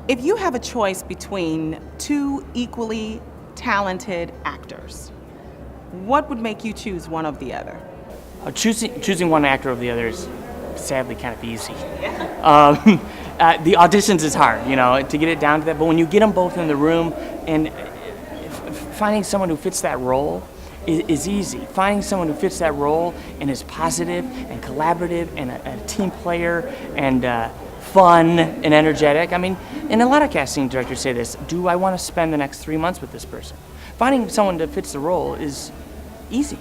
If you have a choice between two equally talented actors, what would make you choose one of the other? Choosing one actor over the other is sadly kind of easy. The auditions is hard, to get it down to that. But when you get them both in the room, and finding someone who fits that role is easy. Finding someone who fits that role and is positive and collaborative and a team player and fun and energetic. I mean, and a lot of casting directors say this, do I want to spend the next 3 months with this person? Finding someone that fits the role is easy.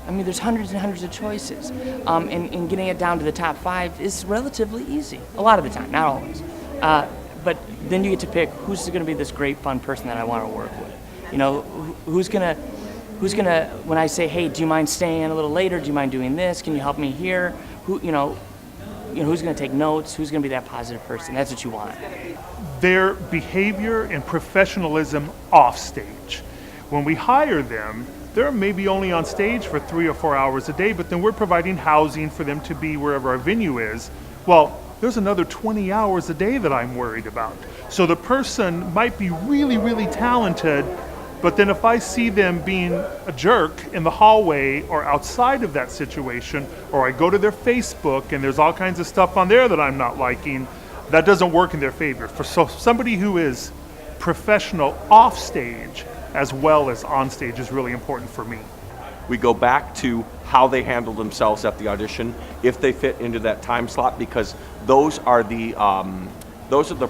I mean, there's hundreds and hundreds of choices. And getting it down to the top 5 is relatively easy, a lot of the time, not always. But then you get to pick who's going to be this great, fun person that I want to work with. Who's gonna, when I say, hey, do you mind staying a little later? Do you mind doing this? Can you help me here? Who's going to take notes? Who's going to be that positive person? That's what you want. Their behavior and professionalism off stage. When we hire them, they're maybe only on stage for 3 or 4 hours a day, but then we're providing housing for them to be wherever our venue is. Well, there's another 20 hours a day that I'm worried about. So the person might be really, really talented, but then if I see them being a jerk in the hallway or outside of that situation, or I go to their Facebook and there's all kinds of stuff on there that I'm not liking, that doesn't work in their favor. So somebody who is professional off stage as well as on stage is really important for me. We go back to how they handle themselves at the audition, if they fit into that time slot, because those are the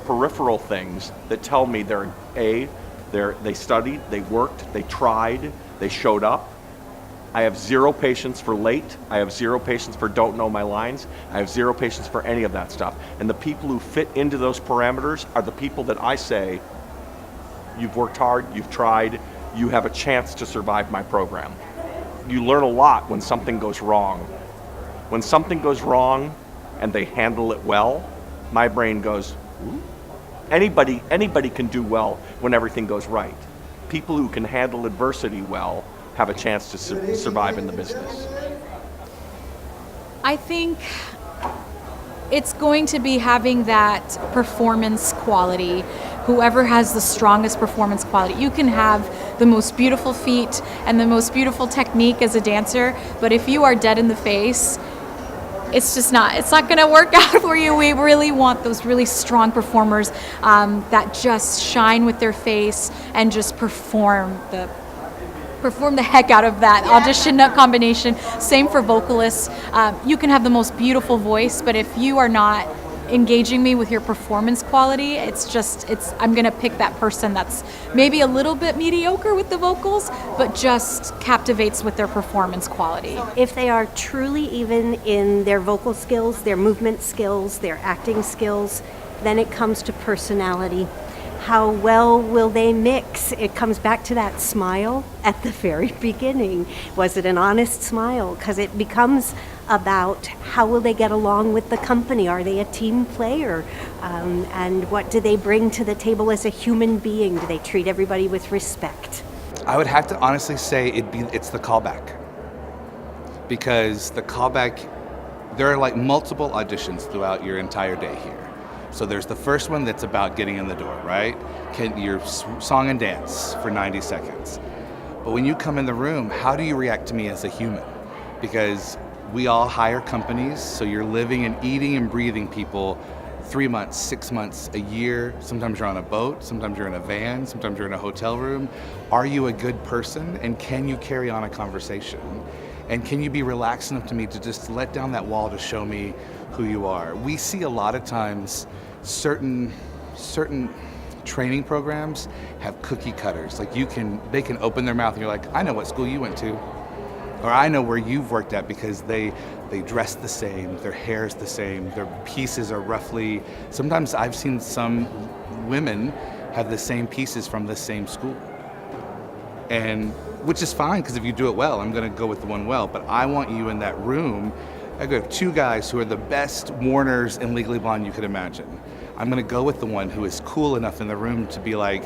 peripheral things that tell me they studied, they worked, they tried, they showed up. I have zero patience for late. I have zero patience for don't know my lines. I have zero patience for any of that stuff. And the people who fit into those parameters are the people that I say, you've worked hard, you've tried, you have a chance to survive my program. You learn a lot when something goes wrong. When something goes wrong and they handle it well, my brain goes, ooh. Anybody can do well when everything goes right. People who can handle adversity well have a chance to survive in the business. I think it's going to be having that performance quality. Whoever has the strongest performance quality. You can have the most beautiful feet and the most beautiful technique as a dancer, but if you are dead in the face, it's not going to work out for you. We really want those really strong performers that just shine with their face and just perform the heck out of that audition combination. Same for vocalists. You can have the most beautiful voice, but if you are not engaging me with your performance quality, I'm gonna pick that person that's maybe a little bit mediocre with the vocals, but just captivates with their performance quality. If they are truly even in their vocal skills, their movement skills, their acting skills, then it comes to personality. How well will they mix? It comes back to that smile at the very beginning. Was it an honest smile? Because it becomes about how will they get along with the company? Are they a team player? And what do they bring to the table as a human being? Do they treat everybody with respect? I would have to honestly say it's the callback. Because the callback, there are like multiple auditions throughout your entire day here. So there's the first one that's about getting in the door, right? Your song and dance for 90 seconds. But when you come in the room, how do you react to me as a human? Because we all hire companies, so you're living and eating and breathing people 3 months, 6 months, a year. Sometimes you're on a boat, sometimes you're in a van, sometimes you're in a hotel room. Are you a good person, and can you carry on a conversation? And can you be relaxed enough to me to just let down that wall to show me who you are? We see a lot of times certain training programs have cookie cutters. Like they can open their mouth and you're like, I know what school you went to. Or I know where you've worked at, because they dress the same, their hair's the same, their pieces are roughly, sometimes I've seen some women have the same pieces from the same school. And which is fine, because if you do it well, I'm gonna go with the one well, but I want you in that room. I have 2 guys who are the best Warners in Legally Blonde you could imagine. I'm gonna go with the one who is cool enough in the room to be like,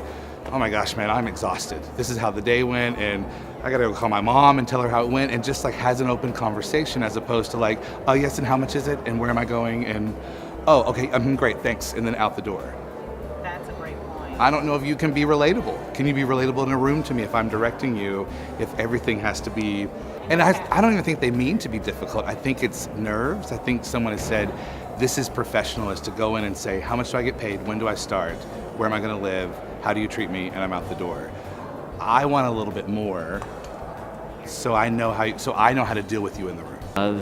oh my gosh, man, I'm exhausted. This is how the day went, and I gotta go call my mom and tell her how it went, and just like has an open conversation, as opposed to like, oh yes, and how much is it, and where am I going, and oh, okay, great, thanks, and then out the door. That's I don't know if you can be relatable. Can you be relatable in a room to me if I'm directing you, if everything has to be... And I don't even think they mean to be difficult. I think it's nerves. I think someone has said, this is professional, is to go in and say, how much do I get paid? When do I start? Where am I going to live? How do you treat me? And I'm out the door. I want a little bit more, so I know how to deal with you in the room.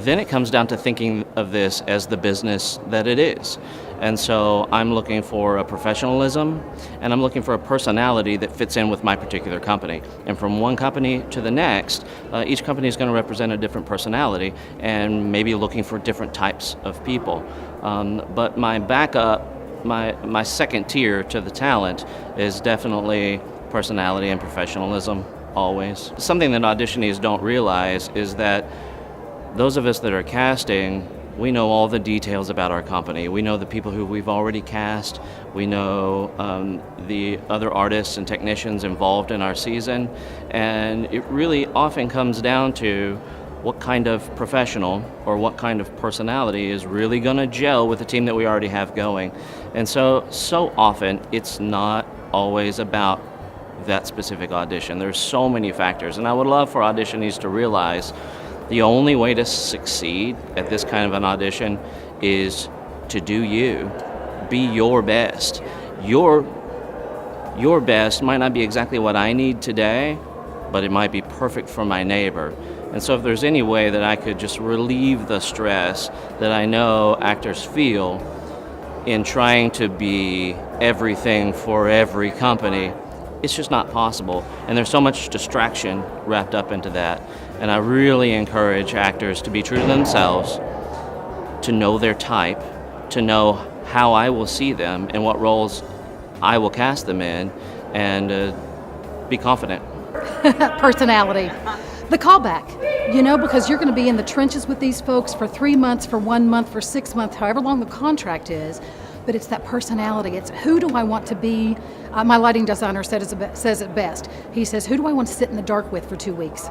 Then it comes down to thinking of this as the business that it is. And so I'm looking for a professionalism, and I'm looking for a personality that fits in with my particular company. And from one company to the next, each company is going to represent a different personality, and maybe looking for different types of people. But my backup, my second tier to the talent is definitely personality and professionalism, always. Something that auditionees don't realize is that those of us that are casting, we know all the details about our company. We know the people who we've already cast. We know the other artists and technicians involved in our season. And it really often comes down to what kind of professional or what kind of personality is really going to gel with the team that we already have going. And so often it's not always about that specific audition. There's so many factors. And I would love for auditionees to realize the only way to succeed at this kind of an audition is to do you. Be your best. Your best might not be exactly what I need today, but it might be perfect for my neighbor. And so if there's any way that I could just relieve the stress that I know actors feel in trying to be everything for every company, it's just not possible. And there's so much distraction wrapped up into that. And I really encourage actors to be true to themselves, to know their type, to know how I will see them and what roles I will cast them in, and be confident. Personality. The callback, because you're going to be in the trenches with these folks for 3 months, for 1 month, for 6 months, however long the contract is. But it's that personality. It's who do I want to be? My lighting designer says it best. He says, who do I want to sit in the dark with for 2 weeks?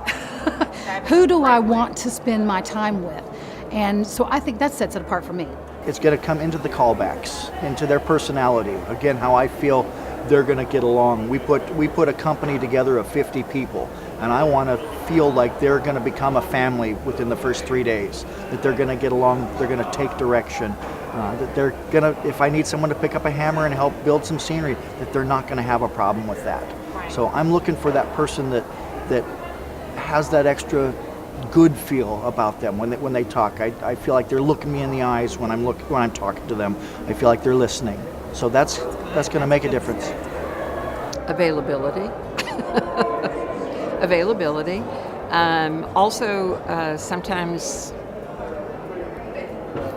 Who do I want to spend my time with? And so I think that sets it apart for me. It's going to come into the callbacks, into their personality. Again, how I feel they're going to get along. We put a company together of 50 people, and I want to feel like they're going to become a family within the first 3 days, that they're going to get along, they're going to take direction, that they're going to, if I need someone to pick up a hammer and help build some scenery, that they're not going to have a problem with that. Right. So I'm looking for that person that has that extra good feel about them when they talk. I feel like they're looking me in the eyes when I'm talking to them. I feel like they're listening. So that's going to make a difference. Availability. Availability. Also, sometimes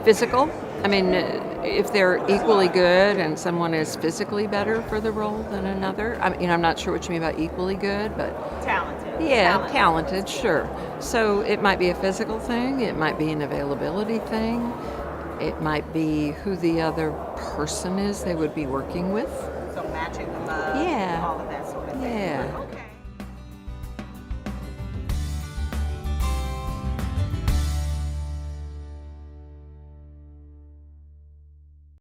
physical. I mean, if they're equally good and someone is physically better for the role than another. I'm not sure what you mean by equally good, but talented. Yeah, talented, sure. So it might be a physical thing. It might be an availability thing. It might be who the other person is they would be working with. So matching them up.